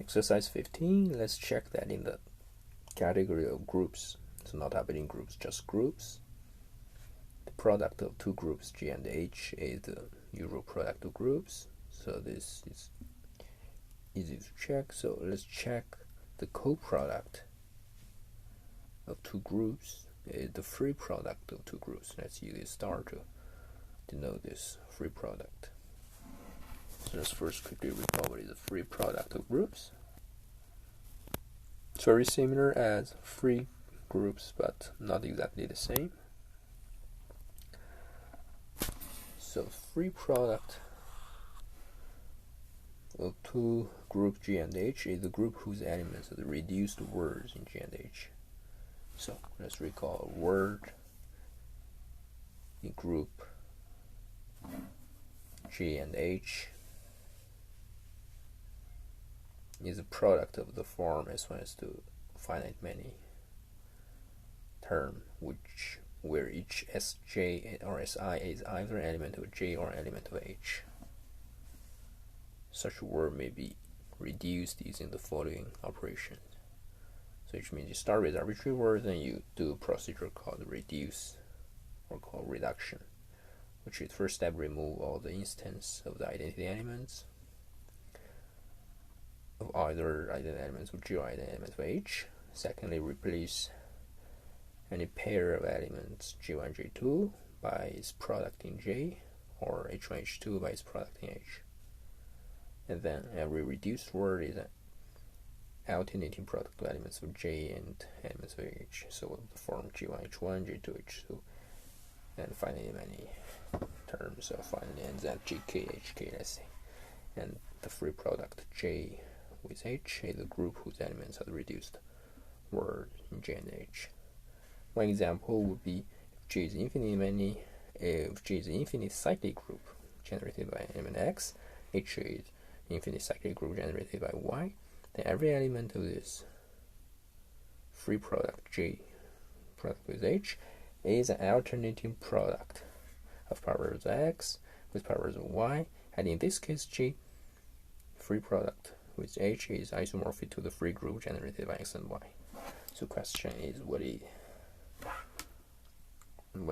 Exercise 15, let's check that in the category of groups. So not happening groups, just groups. The product of two groups, G and H, is the usual product of groups. So this is easy to check. So let's check the coproduct of two groups is the free product of two groups. Let's use this star to denote this free product. So let's first quickly recall what is the free product of groups. It's very similar as free groups, but not exactly the same. So free product of two groups G and H is the group whose elements are the reduced words in G and H. So let's recall a word in group G and H is a product of the form as to finite many term, where each Sj or Si is either element of J or element of H. Such a word may be reduced using the following operations. So which means you start with arbitrary words and you do a procedure called reduce or called reduction, which is first step remove all the instance of the identity elements of either identity elements of G or identity elements of H. Secondly, replace any pair of elements G1, G2 by its product in J, or H1, H2 by its product in H. And then every reduced word is an alternating product of elements of J and elements of H. So the form G1, H1, G2, H2, and finally many terms. So finally ends at GK, HK, let's say. And the free product J with H is a group whose elements are the reduced word in J and H. One example would be if J is infinite cyclic group generated by element X, H is infinite cyclic group generated by Y, then every element of this free product J product with H is an alternating product of powers of X with powers of Y, and in this case J free product with H is isomorphic to the free group generated by X and Y. So question is what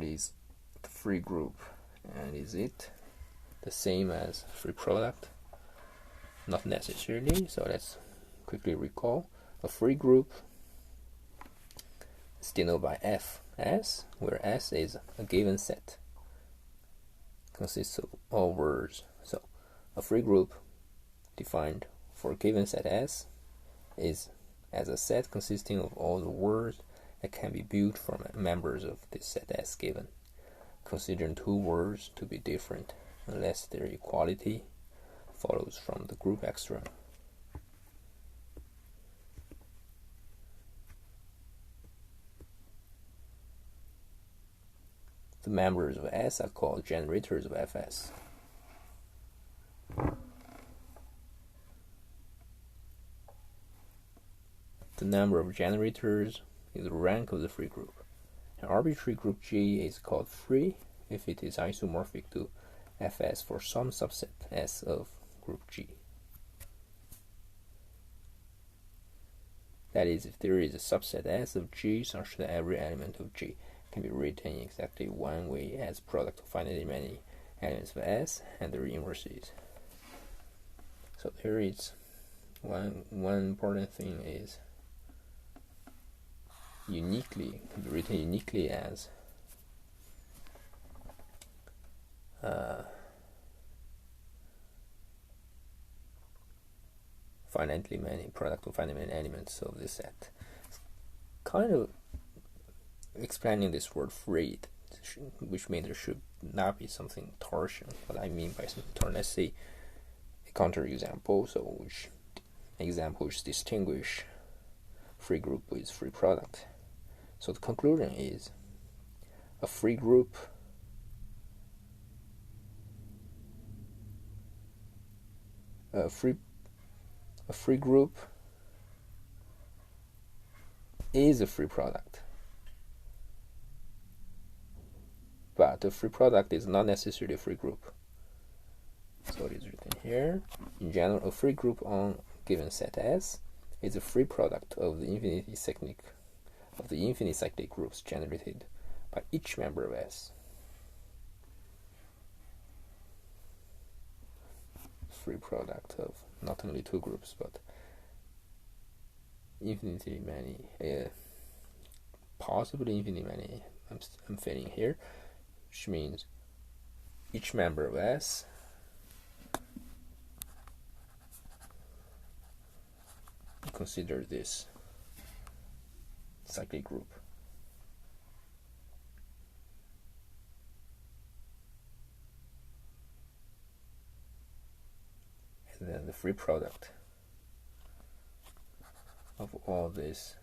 is the free group, and is it the same as free product? Not necessarily. So let's quickly recall. A free group is denoted by Fs, where S is a given set, consists of all words. So a free group defined for a given set S is as a set consisting of all the words that can be built from members of this set S given, considering two words to be different unless their equality follows from the group extra. The members of S are called generators of Fs. The number of generators is the rank of the free group. An arbitrary group G is called free if it is isomorphic to Fs for some subset S of group G. That is, if there is a subset S of G such that every element of G can be written in exactly one way as product of finitely many elements of S and their inverses. So there is one important thing is uniquely, can be written uniquely as finitely many product of finitely many elements of this set. Kind of explaining this word free, which means there should not be something torsion. What I mean by something torsion, let's say a counter example. So which examples distinguish free group with free product. So the conclusion is a free group a free group is a free product, but a free product is not necessarily a free group. So it is written here. In general, a free group on given set S is a free product of the infinity cyclic groups generated by each member of S. Free product of not only two groups but infinitely many, possibly infinitely many. I'm fitting here, which means each member of S consider this cyclic group. And then the free product of all this,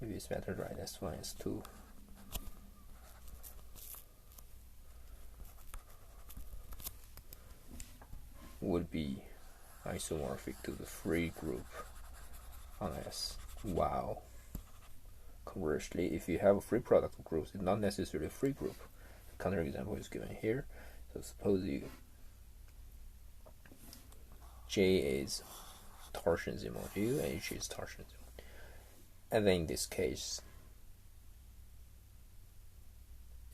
maybe it's better to write S1, S2. Would be isomorphic to the free group on S. Wow. Conversely, if you have a free product of groups, it's not necessarily a free group. The counterexample is given here. So suppose J is torsion Z mod U, and H is torsion Z mod U. And then in this case,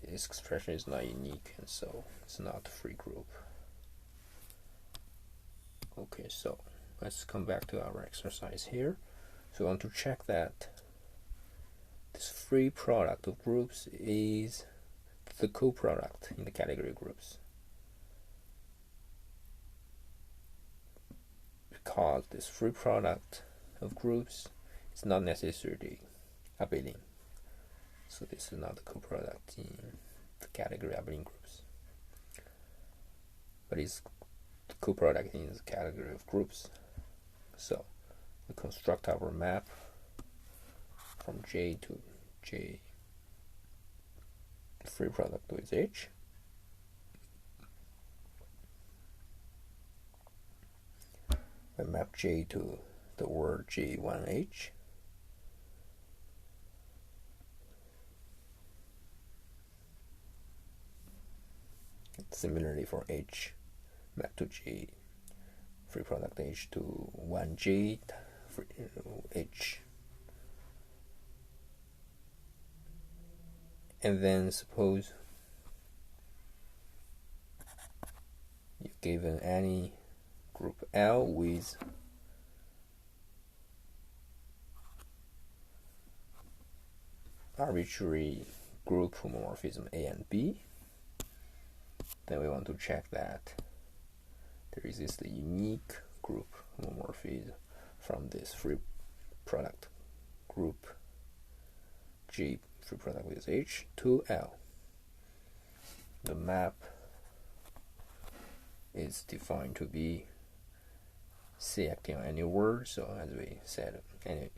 this expression is not unique, and so it's not a free group. Okay, so let's come back to our exercise here. So we want to check that this free product of groups is the coproduct in the category groups. Because this free product of groups is not necessarily abelian. So this is not the coproduct in the category abelian groups. But it's the coproduct in the category of groups. So we construct our map from J to J free product with H. I map J to the word J1H. Similarly for H, map to J free product H to 1J free, H. And then suppose you're given any group L with arbitrary group homomorphism A and B. Then we want to check that there exists a unique group homomorphism from this free product group G free product with H to L. The map is defined to be C acting on any word, so as we said, any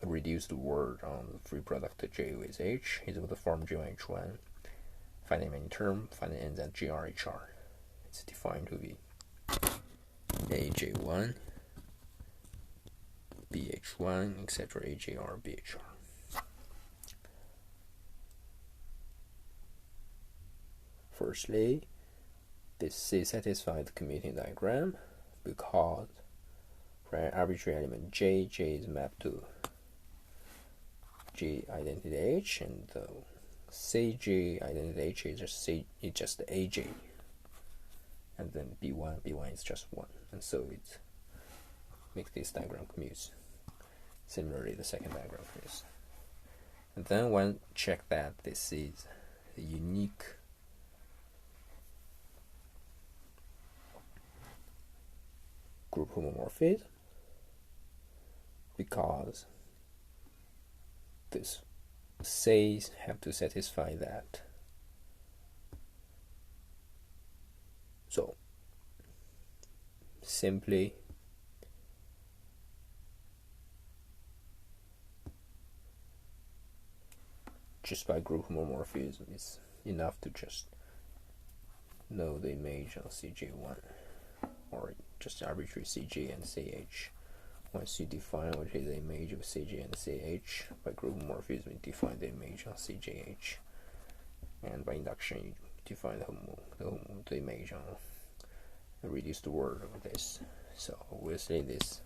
reduced word on the free product J with H is of the form J1H1, finite many term, finite ends at GRHR. It's defined to be AJ1, BH1, etc. AJR, BHR. Firstly, this C satisfies the commuting diagram because for an arbitrary element J is mapped to G identity H, and the CJ identity H is just AJ, and then B1 is just 1, and so it makes this diagram commute. Similarly, the second diagram commutes. And then one check that this is a unique group homomorphism because this C's have to satisfy that. So simply just by group homomorphism is enough to just know the image on CJ1 or just arbitrary CJ and CH. Once you define what is the image of CJ and CH, by group homomorphism you define the image on CJH, and by induction you define the image on reduced word of this. So we'll say this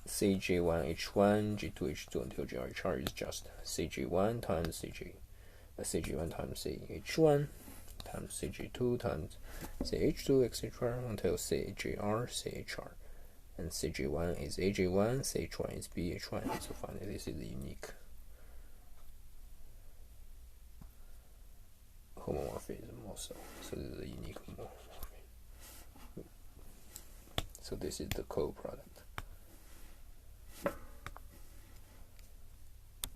CG1H1, G2H2 until GRHR is just CG1 times CG1 times CH1 times CG2 times CH2, etc. until CGR, CHR. And CG1 is AG1, CH1 is BH1. So finally, this is the unique homomorphism also. So this is a unique homomorphism. So this is the coproduct.